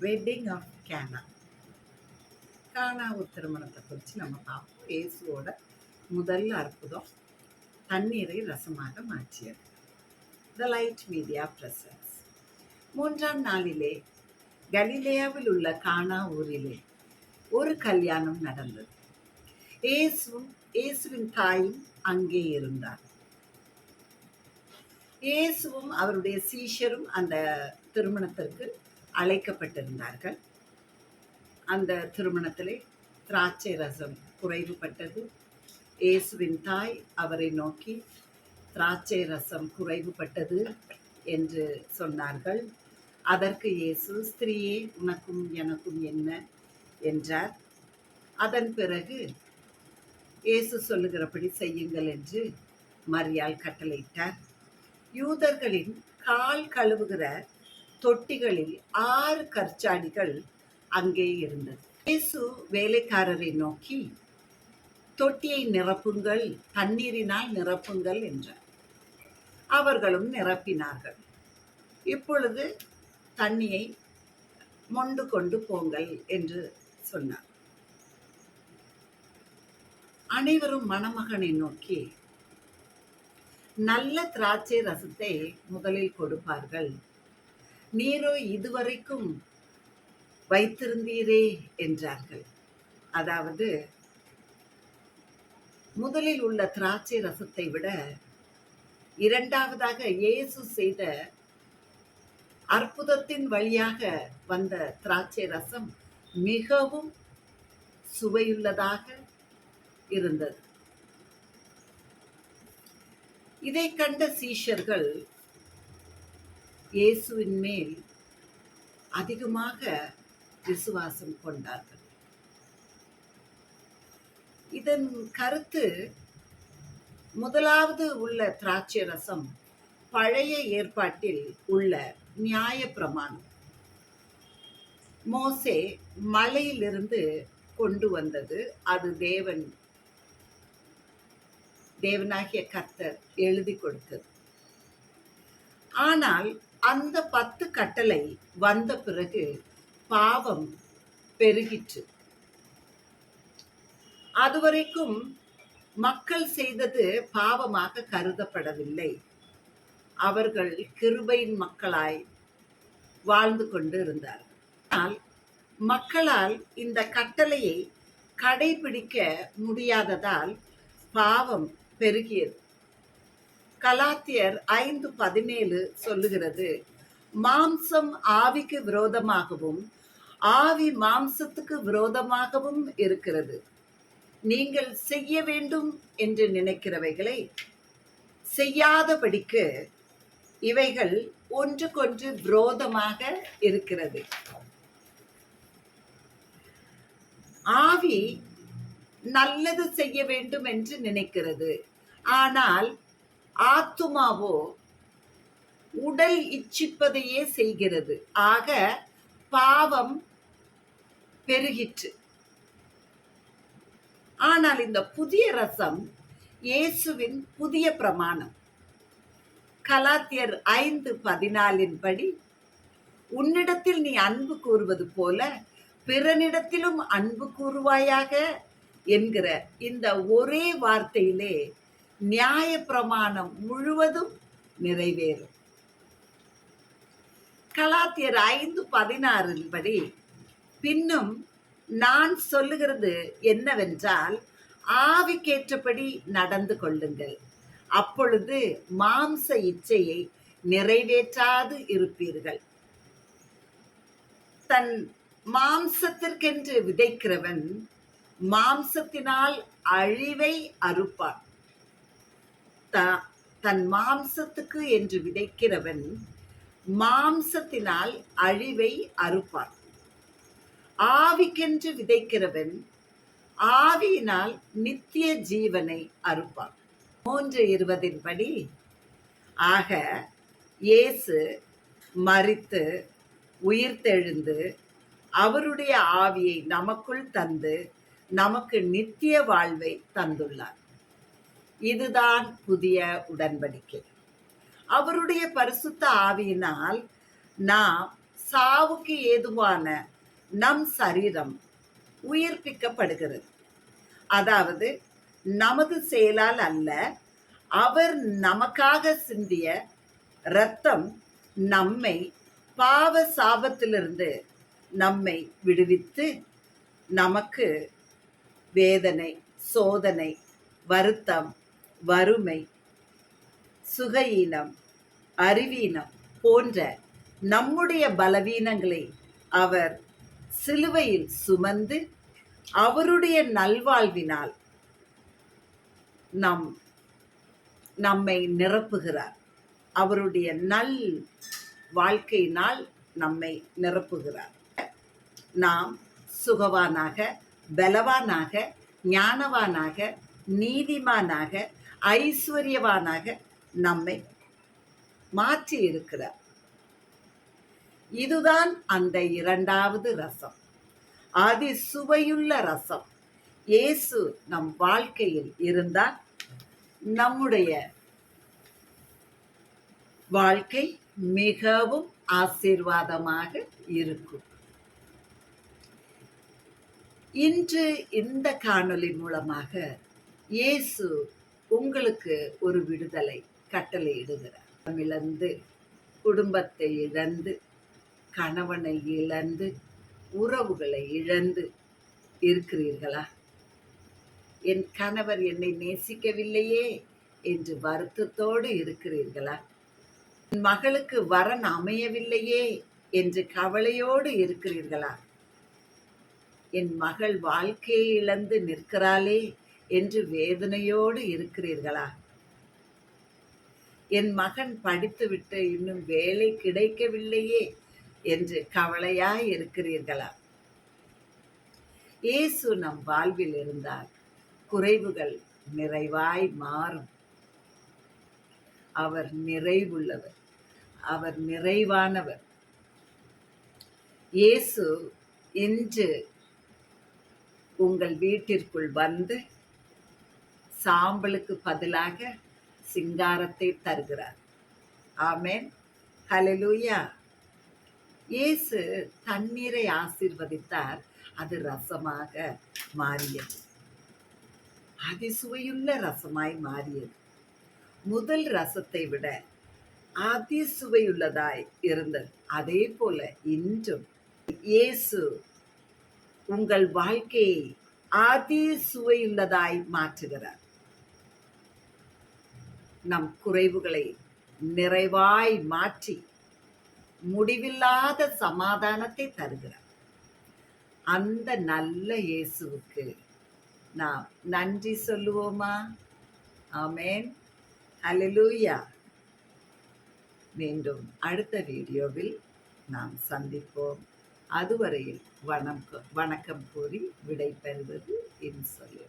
Wedding of கேனா. கானாவு திருமணத்தை குறித்து நம்ம பார்ப்போம். இயேசுவோட முதல் அற்புதம் தண்ணீரை ரசமாக மாற்றியது. The light media presence. 3ஆம் நாளிலே கலிலேயாவில் உள்ள கானா ஊரிலே ஒரு கல்யாணம் நடந்தது. இயேசுவின் தாயும் அங்கே இருந்தார். இயேசுவும் அவருடைய சீஷரும் அந்த திருமணத்திற்கு அழைக்கப்பட்டிருந்தார்கள். அந்த திருமணத்திலே திராட்சை ரசம் குறைவுபட்டது. இயேசுவின் தாய் அவரை நோக்கி, திராட்சை ரசம் குறைவுபட்டது என்று சொன்னார்கள். அதற்கு இயேசு, ஸ்திரீயே, உனக்கும் எனக்கும் என்ன என்றார். அதன் பிறகு இயேசு சொல்லுகிறபடி செய்யுங்கள் என்று மரியாள் கட்டளையிட்டார். யூதர்களின் கால் கழுவுகிற தொட்டிகளில் 6 கற்சாடிகள் அங்கே இருந்தது. இயேசு வேலைக்காரரை நோக்கி, தொட்டியை நிரப்புங்கள், தண்ணீரினால் நிரப்புங்கள் என்றார். அவர்களும் நிரப்பினார்கள். இப்பொழுது தண்ணியை மொண்டு கொண்டு போங்கள் என்று சொன்னார். அனைவரும் மணமகனை நோக்கி, நல்ல திராட்சை ரசத்தை முதலில் கொடுப்பார்கள், நீரோ இதுவரைக்கும் வைத்திருந்தீரே என்றார்கள். அதாவது முதலில் உள்ள திராட்சை ரசத்தை விட இரண்டாவதாக இயேசு செய்த அற்புதத்தின் வழியாக வந்த திராட்சை ரசம் மிகவும் சுவையுள்ளதாக இருந்தது. இதை கண்ட சீஷர்கள் இயேசுவின் மேல் அதிகமாக விசுவாசம் கொண்டார்கள். இதன் கருத்து, முதலாவது உள்ள திராட்சை ரசம் பழைய ஏற்பாட்டில் உள்ள நியாய பிரமாணம். மோசே மலையிலிருந்து கொண்டு வந்தது. அது தேவனாகிய கர்த்தர் எழுதி கொடுத்தது. ஆனால் அந்த 10 கட்டளை வந்த பிறகு பாவம் பெருகிற்று. அதுவரைக்கும் மக்கள் செய்தது பாவமாக கருதப்படவில்லை. அவர்கள் கிருபையின் மக்களாய் வாழ்ந்து கொண்டு இருந்தார்கள். ஆனால் மக்களால் இந்த கட்டளையை கடைபிடிக்க முடியாததால் பாவம் பெருகியது. கலாத்தியர் 5:17 சொல்லுகிறது, மாம்சம் ஆவிக்கு விரோதமாகவும் ஆவி மாம்சத்துக்கு விரோதமாகவும் இருக்கிறது. நீங்கள் செய்ய வேண்டும் என்று நினைக்கிறவைகளை செய்யாதபடிக்கு இவைகள் ஒன்றுக்கொன்று விரோதமாக இருக்கிறது. ஆவி நல்லது செய்ய வேண்டும் என்று நினைக்கிறது, ஆனால் ஆத்துமாவோ உடல் இச்சிப்பதையே செய்கிறது. ஆக பாவம் பெருகிற்று. ஆனால் இந்த புதிய ரசம் இயேசுவின் புதிய பிரமாணம். கலாத்தியர் 5:14 படி, உன்னிடத்தில் நீ அன்பு கூறுவது போல பிறனிடத்திலும் அன்பு கூறுவாயாக என்கிற இந்த ஒரே வார்த்தையிலே நியாய பிரமாணம் முழுவதும் நிறைவேறும். கலாத்தியர் 5:16 படி, பின்னும் நான் சொல்லுகிறது என்னவென்றால், ஆவிக்கேற்றபடி நடந்து கொள்ளுங்கள், அப்பொழுது மாம்ச இச்சையை நிறைவேற்றாது இருப்பீர்கள். தன் மாம்சத்திற்கென்று விதைக்கிறவன் மாம்சத்தினால் அழிவை அறுப்பான். தன் மாம்சத்துக்கு என்று விதைக்கிறவன் மாம்சத்தினால் அழிவை அறுப்பான். ஆவிக்கென்று விதைக்கிறவன் ஆவியினால் நித்திய ஜீவனை அறுப்பான். 3:20 படி, ஆக இயேசு மரித்து உயிர்த்தெழுந்து அவருடைய ஆவியை நமக்குள் தந்து நமக்கு நித்திய வாழ்வை தந்துள்ளார். இதுதான் புதிய உடன்படிக்கை. அவருடைய பரிசுத்த ஆவியினால் நாம் சாவுக்கு ஏதுவான நம் சரீரம் உயிர்ப்பிக்கப்படுகிறது. அதாவது நமது செயலால் அல்ல, அவர் நமக்காக சிந்திய இரத்தம் நம்மை பாவ சாபத்திலிருந்து நம்மை விடுவித்து நமக்கு வேதனை, சோதனை, வருத்தம், வறுமை, சுகஈனம், அறிவீனம் போன்ற நம்முடைய பலவீனங்களை அவர் சிலுவையில் சுமந்து அவருடைய நல்வாழ்வினால் நம்மை நிரப்புகிறார். அவருடைய நல் வாழ்க்கையினால் நம்மை நிரப்புகிறார். நாம் சுகவானாக, பலவானாக, ஞானவானாக, நீதிமானாக, ஐஸ்வர்யவானாக நம்மை மாற்றி இருக்கிறார். இதுதான் அந்த இரண்டாவது ரசம், அதி சுவையுள்ள ரசம். இயேசு நம் வாழ்க்கையில் இருந்தால் நம்முடைய வாழ்க்கை மிகவும் ஆசீர்வாதமாக இருக்கும். இன்று இந்த காணொளி மூலமாக இயேசு உங்களுக்கு ஒரு விடுதலை கட்டளையிடுகிறார். இழந்து, குடும்பத்தை இழந்து, கணவனை இழந்து, உறவுகளை இழந்து இருக்கிறீர்களா? என் கணவர் என்னை நேசிக்கவில்லையே என்று வருத்தத்தோடு இருக்கிறீர்களா? என் மகளுக்கு வரன் அமையவில்லையே என்று கவலையோடு இருக்கிறீர்களா? என் மகள் வாழ்க்கையை இழந்து நிற்கிறாளே என்று வேதனையோடு இருக்கிறீர்களா? என் மகன் படித்துவிட்டு இன்னும் வேலை கிடைக்கவில்லையே என்று கவலையாய் இருக்கிறீர்களா? இயேசு நம் வாழ்வில் இருந்தால் குறைவுகள் நிறைவாய் மாறும். அவர் நிறைவுள்ளவர், அவர் நிறைவானவர். இயேசு இன்று உங்கள் வீட்டிற்குள் வந்து சாம்பலுக்கு பதிலாக சிங்காரத்தை தருகிறார். ஆமென், ஹல்லேலூயா. இயேசு தண்ணீரை ஆசீர்வதித்தார், அது ரசமாக மாறியது, அதிசுவையுள்ள ரசமாய் மாறியது. முதல் ரசத்தை விட அதிசுவையுள்ளதாய் இருந்தது. அதே போல இன்றும் இயேசு உங்கள் வாழ்க்கையை அதிசுவையுள்ளதாய் மாற்றுகிறார். நம் குறைவுகளை நிறைவாய் மாற்றி முடிவில்லாத சமாதானத்தை தருகிறார். அந்த நல்ல இயேசுவுக்கு நாம் நன்றி சொல்லுவோமா? ஆமென், ஹல்லேலூயா. மீண்டும் அடுத்த வீடியோவில் நாம் சந்திப்போம். அதுவரையில் வணக்கம் கூறி விடை பெறுவது இன்சொல்லு.